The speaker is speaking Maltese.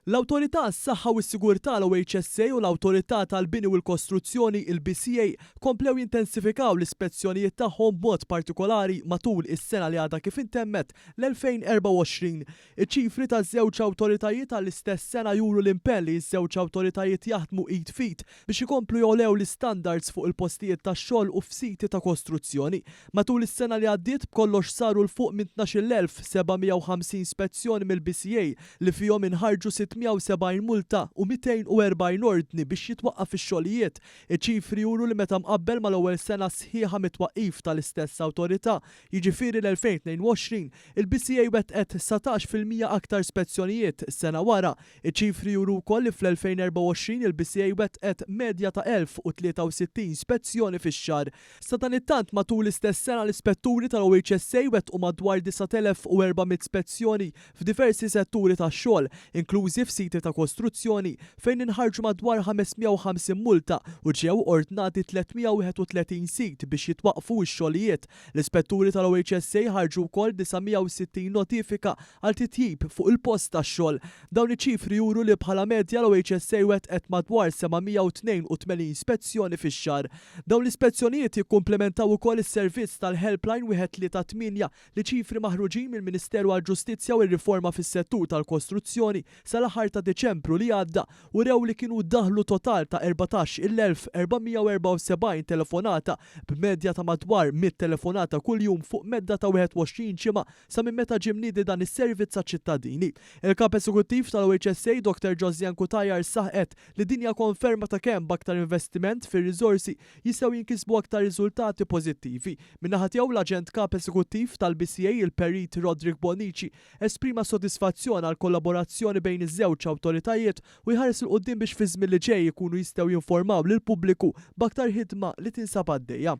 L-Awtorità għas-Saħħa u s-Sigurtà l-OHSA u l-Awtorità tal-Bini u l-Kostruzzjoni il-BCA komplew jintensifikaw l-ispezzjonijiet tagħhom b'mod partikolari matul is-sena li għadha kif intemmet l-2024. Iċ-ċifri taż-żewġ awtoritajiet għall-istess sena juru l-impenn li ż-żewġ awtoritajiet jaħdmu id fit biex ikomplu jolew l-istandards fuq il-postijiet tax-xogħol u f'siti ta' kostruzzjoni. Matul is-sena li għaddiet b'kollox saru l fuq minn 12,750 spezzjoni mill-BCA li fihom inħarġu 670 multa u 240 ordni biex jitwaqqaf ix-xogħlijiet. Iċ-ċifri juru li meta mqabbel mal-ewwel sena sħiħa mit-twaqqif tal-istess awtorità, jiġifieri l-2022, il-BCA wettqet 17% aktar spezzjonijiet sena wara. Iċ-ċifri juru wkoll li fl-2024 il-BCA wettqet medja ta' 1063 spezzjoni fix-xahar. Sa dan it-tant matul l-istess sena l-ispetturi tal-OHSA wettqu madwar 9400 spezzjoni f'diversi setturi tax-xogħol, inklużi f'siti ta' kostruzzjoni fejn inħarġu madwar 550 multa u ġew ordnati 331 sit biex jitwaqqfu x-xogħlijiet. L-ispetturi tal-OHSA ħarġu wkoll 960 notifika għal titjib fuq il-post tax-xogħol. Dawn iċ-ċifri juru li bħala medja l-OHSA wettqet madwar 782 spezzjoni fix-xahar. Dawn l-ispezzjonijiet jikkumplementaw ukoll is-servizz tal-Helpline 138 li ċifri maħruġin mill-Ministeru għall-Ġustizzja u r-Riforma fis-settur tal-kostruzzjoni sal-aħħar ta' Deċembru li għadda u rew li kienu daħlu total ta' 14,474 telefonata b'medja ta' madwar 100 telefonata kuljum fuq medda ta' 21 ġimgħa sa minn meta ġie mniedi dan is-servizz ċittadini. Il-Kap Eżekuttiv tal-OHSA Dr. Josian Kutajar saħqet li dinja konferma ta' kemm b'aktar investiment fir-riżorsi jistgħu jinkisbu aktar riżultati pożittivi. Min-naħa tiegħu l-Aġent Kap Eżekuttiv tal-BCA il-Perit Rodrik Bonici esprima sodisfazzjon għal kollaborazzjoni bejn iż-żewġ awtoritajiet u jħares il qudiem biex fi żmien li ġej ikunu jistgħu jinformaw lill-pubbliku b'aktar ħidma li tinsab għaddejja.